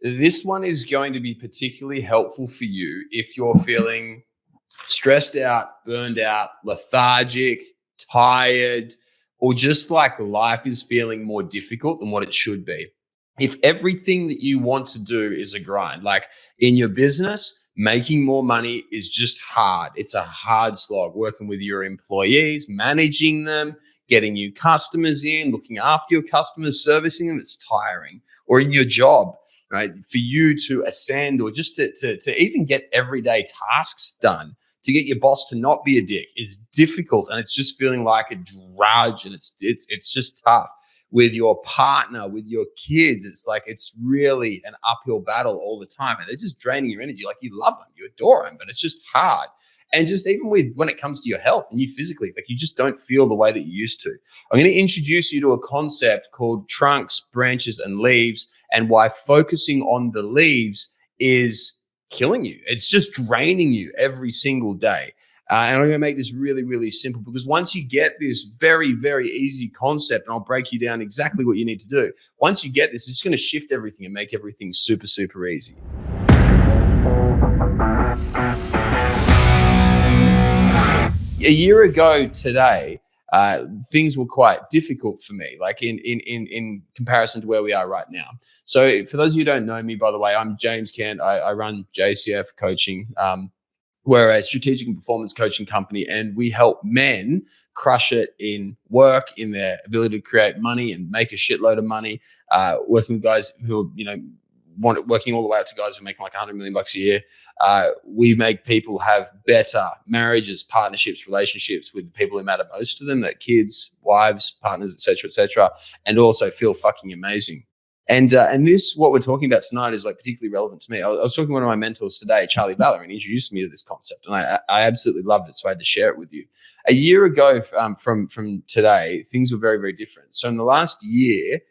This one is going to be particularly helpful for you if you're feeling stressed out, burned out, lethargic, tired, or just like life is feeling more difficult than what it should be. If everything that you want to do is a grind, like in your business, making more money is just hard. It's a hard slog working with your employees, managing them, getting new customers in, looking after your customers, servicing them. It's tiring. Or in your job, right? For you to ascend or just to even get everyday tasks done, to get your boss to not be a dick is difficult, and it's just feeling like a drudge, and it's just tough. With your partner, with your kids, it's really an uphill battle all the time, and it's just draining your energy. Like, you love them, you adore them, but it's just hard. And just even when it comes to your health and you physically, like, you just don't feel the way that you used to. I'm going to introduce you to a concept called trunks, branches, and leaves, and why focusing on the leaves is killing you. It's just draining you every single day. And I'm going to make this really, really simple, because once you get this very, very easy concept, and I'll break you down exactly what you need to do. Once you get this, it's going to shift everything and make everything super, super easy. A year ago today, things were quite difficult for me, like in comparison to where we are right now. So for those of you who don't know me, by the way, I'm James Cant. I run JCF Coaching. We're a strategic and performance coaching company, and we help men crush it in work, in their ability to create money and make a shitload of money, working with guys who are, working all the way up to guys who are making like $100 million a year. We make people have better marriages, partnerships, relationships with the people who matter most to them, their kids, wives, partners, etc., and also feel fucking amazing. And this, what we're talking about tonight, is like particularly relevant to me. I was talking to one of my mentors today, Charlie Valor, and he introduced me to this concept, and I absolutely loved it, so I had to share it with you. A year ago from today, things were very, very different. So in the last year,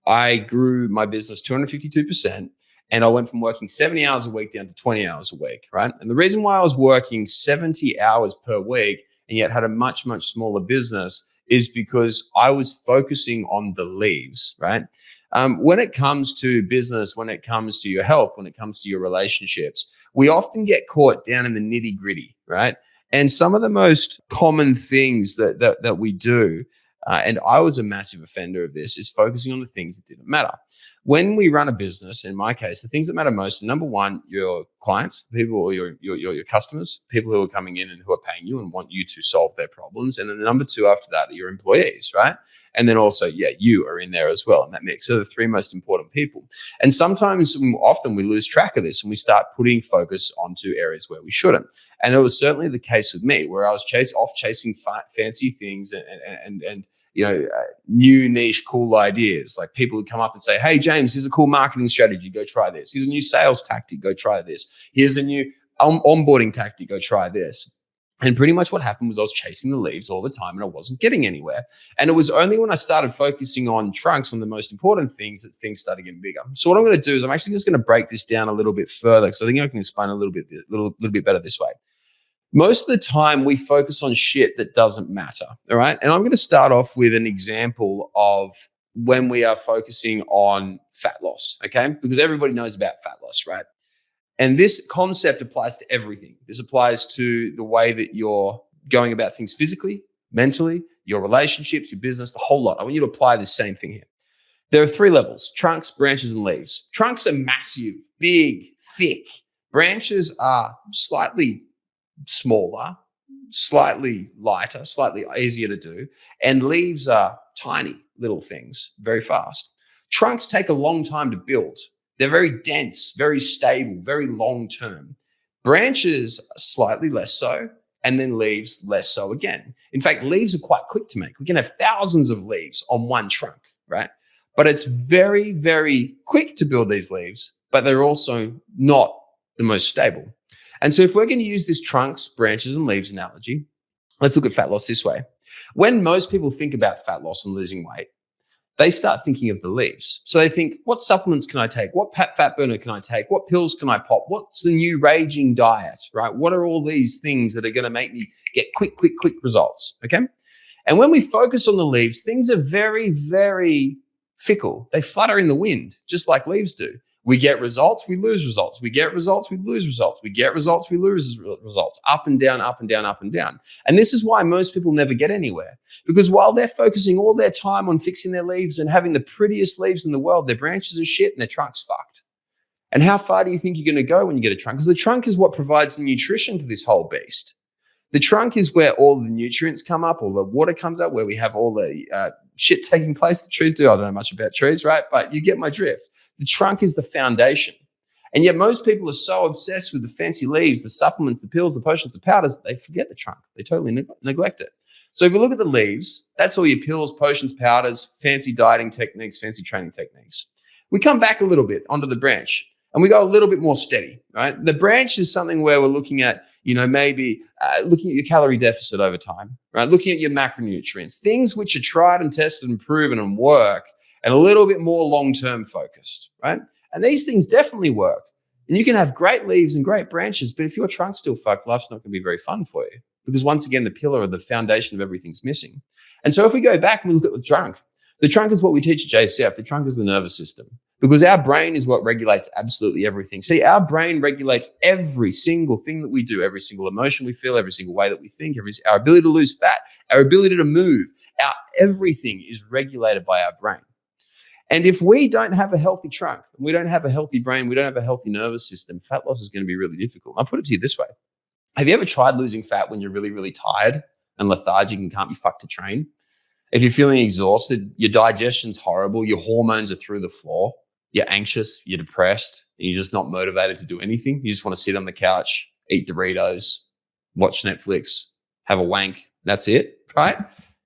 I grew my business 252%, and I went from working 70 hours a week down to 20 hours a week, right? And the reason why I was working 70 hours per week and yet had a much, much smaller business is because I was focusing on the leaves, right? When it comes to business, when it comes to your health, when it comes to your relationships, we often get caught down in the nitty gritty, right? And some of the most common things that we do, and I was a massive offender of this, is focusing on the things that didn't matter. When we run a business, in my case, the things that matter most are, number one, your clients, people, or your customers, people who are coming in and who are paying you and want you to solve their problems. And then the number two after that are your employees, right? And then also, you are in there as well in that mix. So the three most important people. And often we lose track of this and we start putting focus onto areas where we shouldn't. And it was certainly the case with me, where I was chasing fancy things and new niche cool ideas. Like, people would come up and say, "Hey, James, here's a cool marketing strategy. Go try this. Here's a new sales tactic. Go try this. Here's a new onboarding tactic. Go try this." And pretty much what happened was I was chasing the leaves all the time and I wasn't getting anywhere. And it was only when I started focusing on trunks, on the most important things, that things started getting bigger. So what I'm going to do is I'm actually just going to break this down a little bit further, because I think I can explain a little bit better this way. Most of the time we focus on shit that doesn't matter, all right? And I'm going to start off with an example of when we are focusing on fat loss, okay? Because everybody knows about fat loss, right? And this concept applies to everything. This applies to the way that you're going about things physically, mentally, your relationships, your business, the whole lot. I want you to apply the same thing here. There are three levels: trunks, branches, and leaves. Trunks are massive, big, thick. Branches are slightly smaller, slightly lighter, slightly easier to do. And leaves are tiny little things, very fast. Trunks take a long time to build. They're very dense, very stable, very long-term. Branches are slightly less so, and then leaves less so again. In fact, leaves are quite quick to make. We can have thousands of leaves on one trunk, right? But it's very, very quick to build these leaves, but they're also not the most stable. And so if we're going to use this trunks, branches, and leaves analogy, let's look at fat loss this way. When most people think about fat loss and losing weight, they start thinking of the leaves. So they think, what supplements can I take? What fat burner can I take? What pills can I pop? What's the new raging diet, right? What are all these things that are going to make me get quick results, okay? And when we focus on the leaves, things are very, very fickle. They flutter in the wind, just like leaves do. We get results, we lose results. We get results, we lose results. We get results, we lose results. Up and down, up and down, up and down. And this is why most people never get anywhere. Because while they're focusing all their time on fixing their leaves and having the prettiest leaves in the world, their branches are shit and their trunk's fucked. And how far do you think you're going to go when you get a trunk? Because the trunk is what provides the nutrition to this whole beast. The trunk is where all the nutrients come up, all the water comes up, where we have all the shit taking place. The trees do. I don't know much about trees, right? But you get my drift. The trunk is the foundation. And yet most people are so obsessed with the fancy leaves, the supplements, the pills, the potions, the powders, they forget the trunk. They totally neglect it. So if you look at the leaves, that's all your pills, potions, powders, fancy dieting techniques, fancy training techniques. We come back a little bit onto the branch and we go a little bit more steady, right? The branch is something where we're looking at, maybe looking at your calorie deficit over time, right? Looking at your macronutrients, things which are tried and tested and proven and work, and a little bit more long-term focused, right? And these things definitely work. And you can have great leaves and great branches, but if your trunk's still fucked, life's not going to be very fun for you because once again, the pillar or the foundation of everything's missing. And so if we go back and we look at the trunk is what we teach at JCF. The trunk is the nervous system because our brain is what regulates absolutely everything. See, our brain regulates every single thing that we do, every single emotion we feel, every single way that we think, our ability to lose fat, our ability to move, everything is regulated by our brain. And if we don't have a healthy trunk, we don't have a healthy brain, we don't have a healthy nervous system, fat loss is going to be really difficult. I'll put it to you this way. Have you ever tried losing fat when you're really, really tired and lethargic and can't be fucked to train? If you're feeling exhausted, your digestion's horrible, your hormones are through the floor, you're anxious, you're depressed, and you're just not motivated to do anything. You just want to sit on the couch, eat Doritos, watch Netflix, have a wank. That's it, right?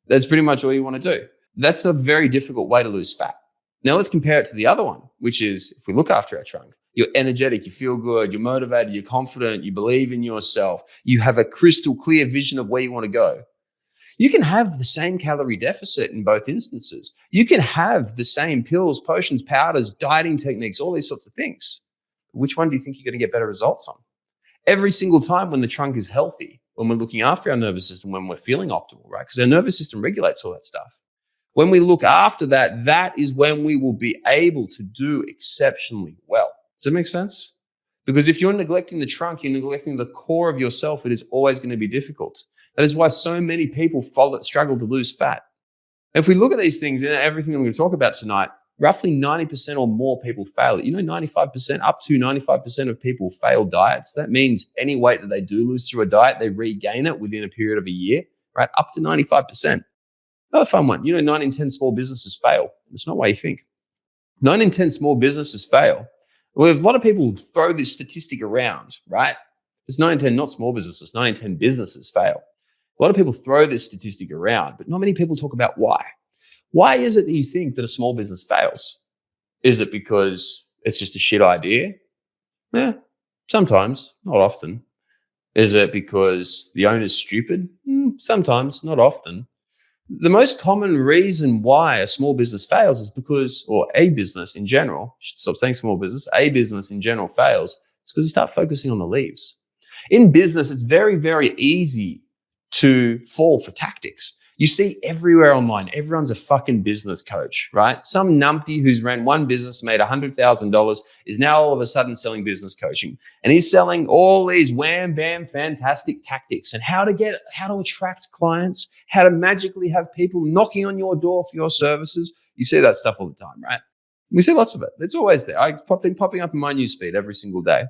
That's pretty much all you want to do. That's a very difficult way to lose fat. Now let's compare it to the other one, which is if we look after our trunk, you're energetic, you feel good, you're motivated, you're confident, you believe in yourself, you have a crystal clear vision of where you want to go. You can have the same calorie deficit in both instances. You can have the same pills, potions, powders, dieting techniques, all these sorts of things. Which one do you think you're going to get better results on? Every single time when the trunk is healthy, when we're looking after our nervous system, when we're feeling optimal, right? Because our nervous system regulates all that stuff. When we look after that, that is when we will be able to do exceptionally well. Does that make sense? Because if you're neglecting the trunk, you're neglecting the core of yourself, it is always going to be difficult. That is why so many people struggle to lose fat. If we look at these things, everything that we're going to talk about tonight, roughly 90% or more people fail it. 95%, up to 95% of people fail diets. That means any weight that they do lose through a diet, they regain it within a period of a year, right? Up to 95%. Another fun one, 9 in 10 small businesses fail. It's not what you think. 9 in 10 small businesses fail. Well, a lot of people throw this statistic around, right? It's 9 in 10, not small businesses, 9 in 10 businesses fail. A lot of people throw this statistic around, but not many people talk about why. Why is it that you think that a small business fails? Is it because it's just a shit idea? Yeah, sometimes, not often. Is it because the owner's stupid? Sometimes, not often. The most common reason why a small business fails is because, or a business in general, I should stop saying small business, a business in general fails, is because you start focusing on the leaves. In business, it's very, very easy to fall for tactics. You see everywhere online, everyone's a fucking business coach, right? Some numpty who's ran one business, made $100,000, is now all of a sudden selling business coaching. And he's selling all these wham, bam, fantastic tactics and how to attract clients, how to magically have people knocking on your door for your services. You see that stuff all the time, right? We see lots of it. It's always there. It's popping up in my newsfeed every single day.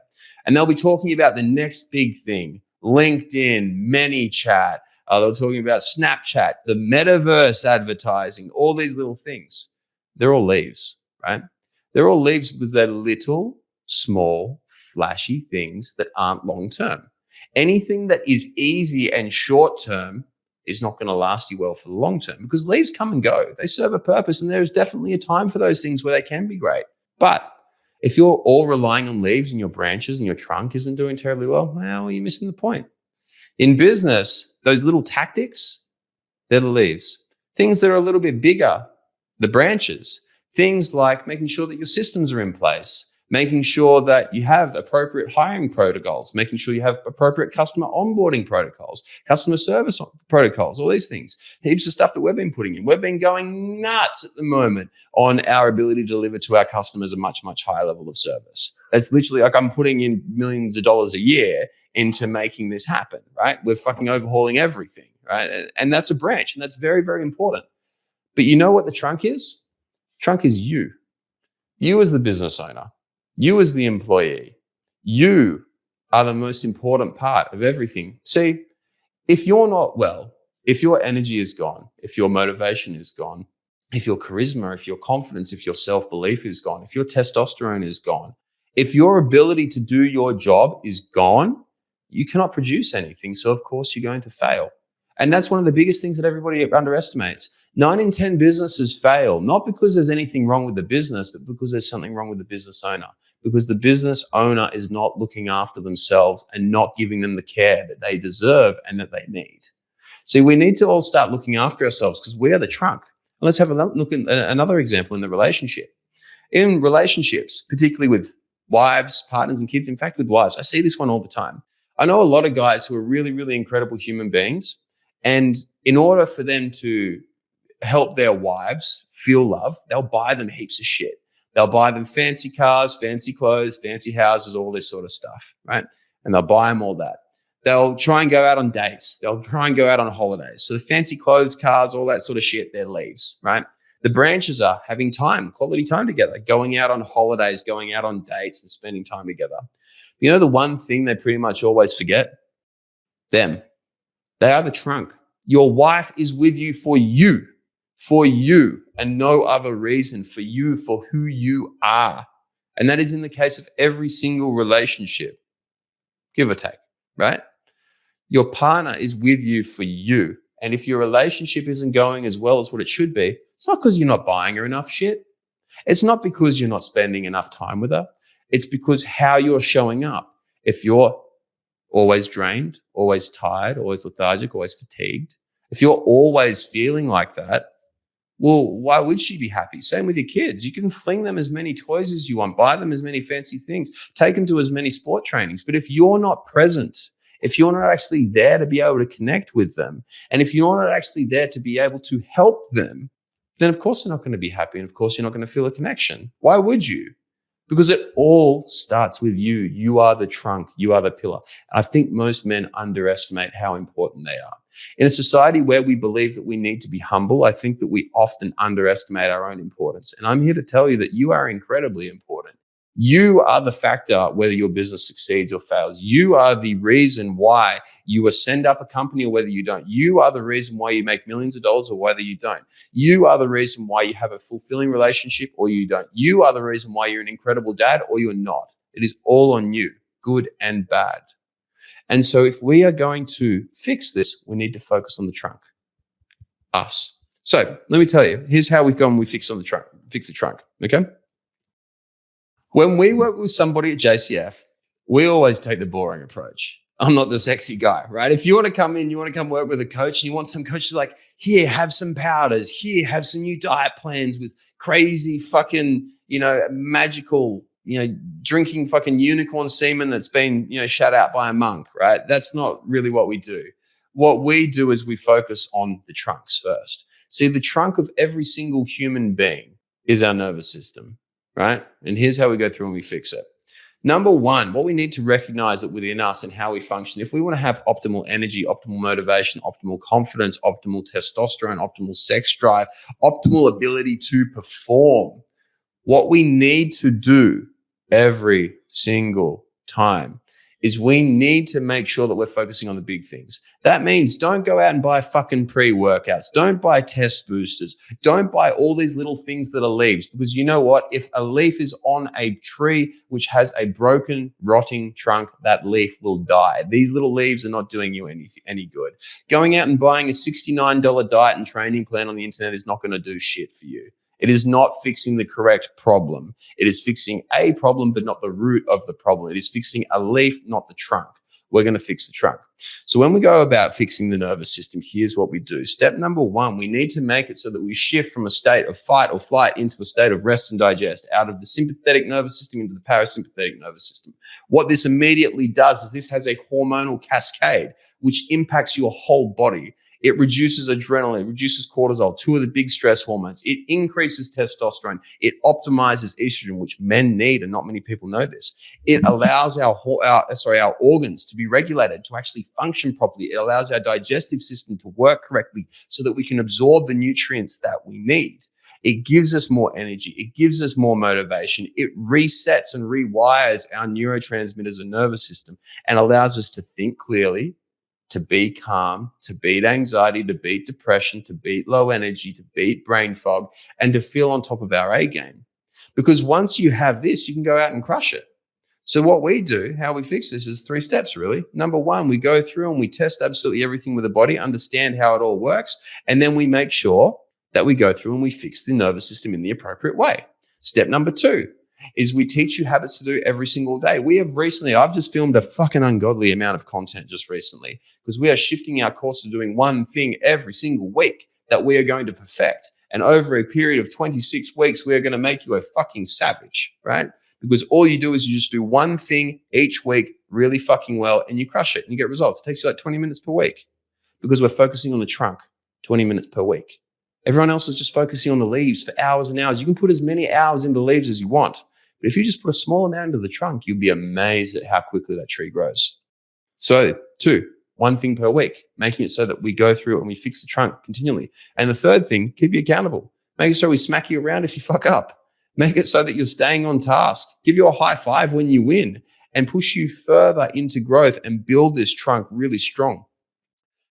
And they'll be talking about the next big thing. LinkedIn, ManyChat, they're talking about Snapchat, the metaverse advertising, all these little things. They're all leaves, right? They're all leaves because they're little, small, flashy things that aren't long-term. Anything that is easy and short-term is not going to last you well for the long term because leaves come and go. They serve a purpose and there's definitely a time for those things where they can be great. But if you're all relying on leaves and your branches and your trunk isn't doing terribly well, you're missing the point. In business, those little tactics, they're the leaves. Things that are a little bit bigger, the branches. Things like making sure that your systems are in place, making sure that you have appropriate hiring protocols, making sure you have appropriate customer onboarding protocols, customer service protocols, all these things. Heaps of stuff that we've been putting in. We've been going nuts at the moment on our ability to deliver to our customers a much, much higher level of service. It's literally like I'm putting in millions of dollars a year into making this happen, right? We're fucking overhauling everything, right? And that's a branch, and that's very, very important. But you know what the trunk is? Trunk is you. You as the business owner. You as the employee, you are the most important part of everything. See, if you're not well, if your energy is gone, if your motivation is gone, if your charisma, if your confidence, if your self-belief is gone, if your testosterone is gone, if your ability to do your job is gone, you cannot produce anything. So of course you're going to fail. And that's one of the biggest things that everybody underestimates. 9 in 10 businesses fail, not because there's anything wrong with the business, but because there's something wrong with the business owner. Because the business owner is not looking after themselves and not giving them the care that they deserve and that they need. See, we need to all start looking after ourselves because we are the trunk. And let's have a look at another example in the relationship. In relationships, particularly with wives, partners, and kids, in fact, with wives, I see this one all the time. I know a lot of guys who are really, really incredible human beings. And in order for them to help their wives feel love, they'll buy them heaps of shit. They'll buy them fancy cars, fancy clothes, fancy houses, all this sort of stuff, right? And they'll buy them all that. They'll try and go out on dates. They'll try and go out on holidays. So the fancy clothes, cars, all that sort of shit, they're leaves, right? The branches are having time, quality time together, going out on holidays, going out on dates and spending time together. You know the one thing they pretty much always forget? Them. They are the trunk. Your wife is with you, and no other reason, for you, for who you are. And that is in the case of every single relationship, give or take, right? Your partner is with you for you. And if your relationship isn't going as well as what it should be, it's not because you're not buying her enough shit. It's not because you're not spending enough time with her. It's because how you're showing up. If you're always drained, always tired, always lethargic, always fatigued, if you're always feeling like that, well, why would she be happy? Same with your kids. You can fling them as many toys as you want, buy them as many fancy things, take them to as many sport trainings. But if you're not present, if you're not actually there to be able to connect with them, and if you're not actually there to be able to help them, then of course they're not going to be happy. And of course you're not going to feel a connection. Why would you? Because it all starts with you. You are the trunk. You are the pillar. I think most men underestimate how important they are. In a society where we believe that we need to be humble, I think that we often underestimate our own importance. And I'm here to tell you that you are incredibly important. You are the factor whether your business succeeds or fails. You are the reason why you ascend up a company or whether you don't. You are the reason why you make millions of dollars or whether you don't. You are the reason why you have a fulfilling relationship or you don't. You are the reason why you're an incredible dad or you're not. It is all on you, good and bad. And so if we are going to fix this, we need to focus on the trunk, us. So let me tell you, here's how we've gone. We fix the trunk, okay? When we work with somebody at JCF, we always take the boring approach. I'm not the sexy guy, right? If you want to come in, you want to come work with a coach and you want some coach to like, here, have some powders. Here, have some new diet plans with crazy fucking, magical, drinking fucking unicorn semen that's been, shut out by a monk, right? That's not really what we do. What we do is we focus on the trunks first. See, the trunk of every single human being is our nervous system. Right? And here's how we go through and we fix it. Number one, what we need to recognize that within us and how we function, if we want to have optimal energy, optimal motivation, optimal confidence, optimal testosterone, optimal sex drive, optimal ability to perform, what we need to do every single time is we need to make sure that we're focusing on the big things. That means don't go out and buy fucking pre-workouts. Don't buy test boosters. Don't buy all these little things that are leaves, because you know what? If a leaf is on a tree which has a broken, rotting trunk, that leaf will die. These little leaves are not doing you any good. Going out and buying a $69 diet and training plan on the internet is not going to do shit for you. It is not fixing the correct problem. It is fixing a problem, but not the root of the problem. It is fixing a leaf, not the trunk. We're going to fix the trunk. So when we go about fixing the nervous system, here's what we do. Step number one, we need to make it so that we shift from a state of fight or flight into a state of rest and digest, out of the sympathetic nervous system into the parasympathetic nervous system. What this immediately does is this has a hormonal cascade which impacts your whole body. It reduces adrenaline, reduces cortisol, two of the big stress hormones. It increases testosterone. It optimizes estrogen, which men need, and not many people know this. It allows our organs to be regulated, to actually function properly. It allows our digestive system to work correctly so that we can absorb the nutrients that we need. It gives us more energy. It gives us more motivation. It resets and rewires our neurotransmitters and nervous system and allows us to think clearly, to be calm, to beat anxiety, to beat depression, to beat low energy, to beat brain fog, and to feel on top of our A game. Because once you have this, you can go out and crush it. So what we do, how we fix this, is 3 steps, really. Number one, we go through and we test absolutely everything with the body, understand how it all works, and then we make sure that we go through and we fix the nervous system in the appropriate way. Step number 2 is we teach you habits to do every single day. I've just filmed a fucking ungodly amount of content just recently because we are shifting our course to doing one thing every single week that we are going to perfect. And over a period of 26 weeks, we are going to make you a fucking savage, right? Because all you do is you just do one thing each week really fucking well and you crush it and you get results. It takes you like 20 minutes per week because we're focusing on the trunk 20 minutes per week. Everyone else is just focusing on the leaves for hours and hours. You can put as many hours in the leaves as you want. But if you just put a small amount into the trunk, you'll be amazed at how quickly that tree grows. So 2, one thing per week, making it so that we go through and we fix the trunk continually. And the 3rd thing, keep you accountable. Make it so we smack you around if you fuck up. Make it so that you're staying on task. Give you a high five when you win and push you further into growth and build this trunk really strong.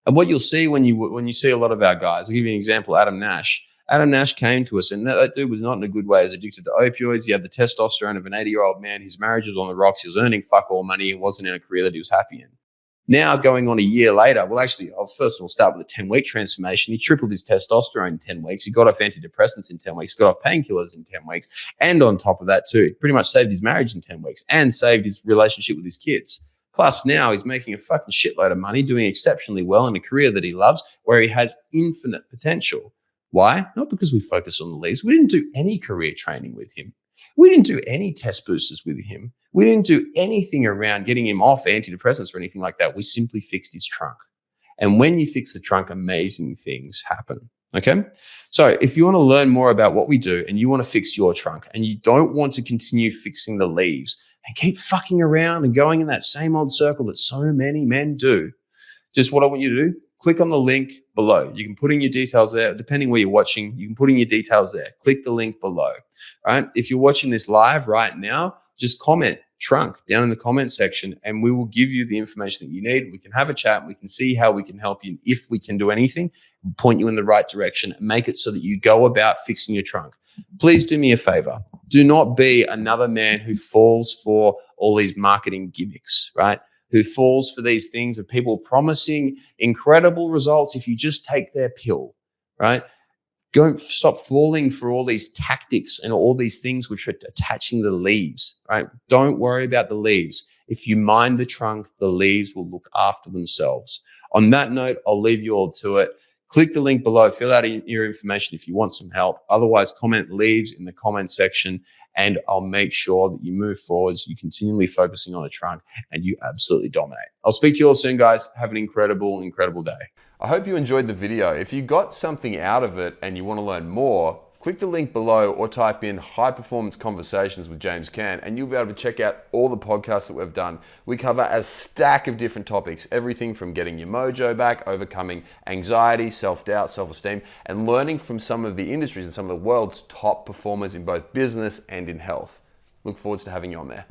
And what you'll see when you see a lot of our guys, I'll give you an example, Adam Nash. Adam Nash came to us, and that dude was not in a good way. He was addicted to opioids. He had the testosterone of an 80-year-old man. His marriage was on the rocks. He was earning fuck all money. He wasn't in a career that he was happy in. Now, going on a year later, well, actually, I'll first of all start with a 10-week transformation. He tripled his testosterone in 10 weeks. He got off antidepressants in 10 weeks, got off painkillers in 10 weeks. And on top of that, too, pretty much saved his marriage in 10 weeks and saved his relationship with his kids. Plus, now he's making a fucking shitload of money, doing exceptionally well in a career that he loves, where he has infinite potential. Why? Not because we focus on the leaves. We didn't do any career training with him. We didn't do any test boosters with him. We didn't do anything around getting him off antidepressants or anything like that. We simply fixed his trunk. And when you fix the trunk, amazing things happen. Okay? So if you want to learn more about what we do and you want to fix your trunk and you don't want to continue fixing the leaves and keep fucking around and going in that same old circle that so many men do, just what I want you to do, click on the link below. You can put in your details there. Depending where you're watching, you can put in your details there. Click the link below. All right? If you're watching this live right now, just comment trunk down in the comment section and we will give you the information that you need. We can have a chat. We can see how we can help you. If we can do anything, point you in the right direction and make it so that you go about fixing your trunk. Please do me a favor. Do not be another man who falls for all these marketing gimmicks, right? Who falls for these things of people promising incredible results if you just take their pill, right? Don't stop falling for all these tactics and all these things which are attaching the leaves, right? Don't worry about the leaves. If you mind the trunk, the leaves will look after themselves. On that note, I'll leave you all to it. Click the link below, fill out your information if you want some help. Otherwise, comment leaves in the comment section and I'll make sure that you move forwards, you continually focusing on the trunk and you absolutely dominate. I'll speak to you all soon, guys. Have an incredible, incredible day. I hope you enjoyed the video. If you got something out of it and you want to learn more, click the link below or type in High Performance Conversations with James Cant and you'll be able to check out all the podcasts that we've done. We cover a stack of different topics, everything from getting your mojo back, overcoming anxiety, self-doubt, self-esteem, and learning from some of the industries and some of the world's top performers in both business and in health. Look forward to having you on there.